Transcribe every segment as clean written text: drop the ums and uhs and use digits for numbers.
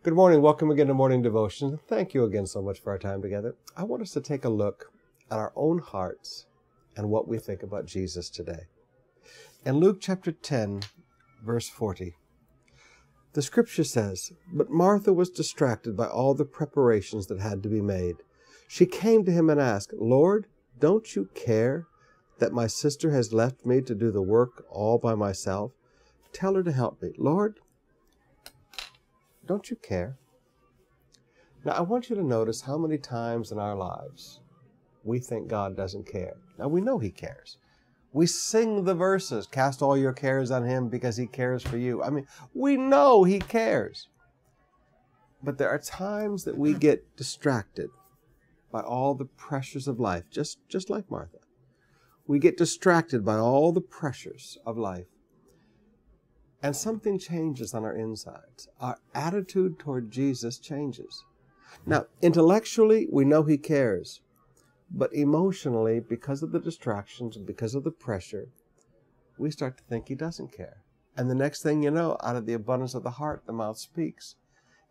Good morning. Welcome again to Morning Devotion. Thank you again so much for our time together. I want us to take a look at our own hearts and what we think about Jesus today. In Luke chapter 10, verse 40, the scripture says, "But Martha was distracted by all the preparations that had to be made. She came to him and asked, 'Lord, don't you care that my sister has left me to do the work all by myself? Tell her to help me.' Lord, don't you care?" Now, I want you to notice how many times in our lives we think God doesn't care. Now, we know He cares. We sing the verses, "Cast all your cares on Him because He cares for you." I mean, we know He cares. But there are times that we get distracted by all the pressures of life, just like Martha. We get distracted by all the pressures of life. And something changes on our insides. Our attitude toward Jesus changes. Now, intellectually, we know He cares. But emotionally, because of the distractions and because of the pressure, we start to think He doesn't care. And the next thing you know, out of the abundance of the heart, the mouth speaks.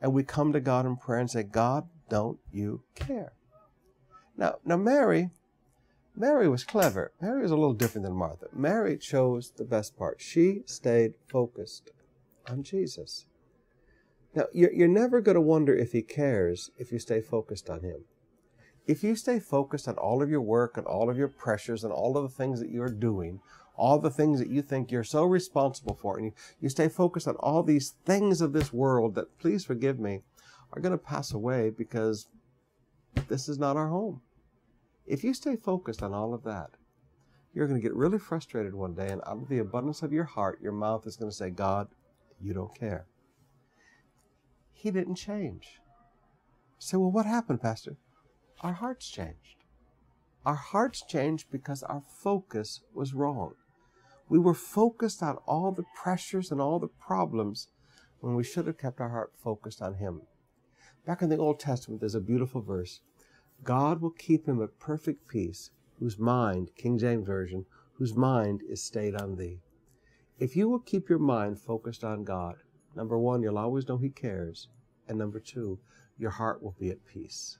And we come to God in prayer and say, "God, don't you care?" Now Mary was clever. Mary was a little different than Martha. Mary chose the best part. She stayed focused on Jesus. Now, you're never going to wonder if He cares if you stay focused on Him. If you stay focused on all of your work and all of your pressures and all of the things that you're doing, all the things that you think you're so responsible for, and you stay focused on all these things of this world that, please forgive me, are going to pass away because this is not our home. If you stay focused on all of that, you're going to get really frustrated one day, and out of the abundance of your heart, your mouth is going to say, "God, you don't care." He didn't change. So, well, what happened, Pastor? Our hearts changed. Our hearts changed because our focus was wrong. We were focused on all the pressures and all the problems when we should have kept our heart focused on Him. Back in the Old Testament, there's a beautiful verse. "God will keep him at perfect peace, whose mind," King James Version, "whose mind is stayed on thee." If you will keep your mind focused on God, number one, you'll always know He cares. And number two, your heart will be at peace.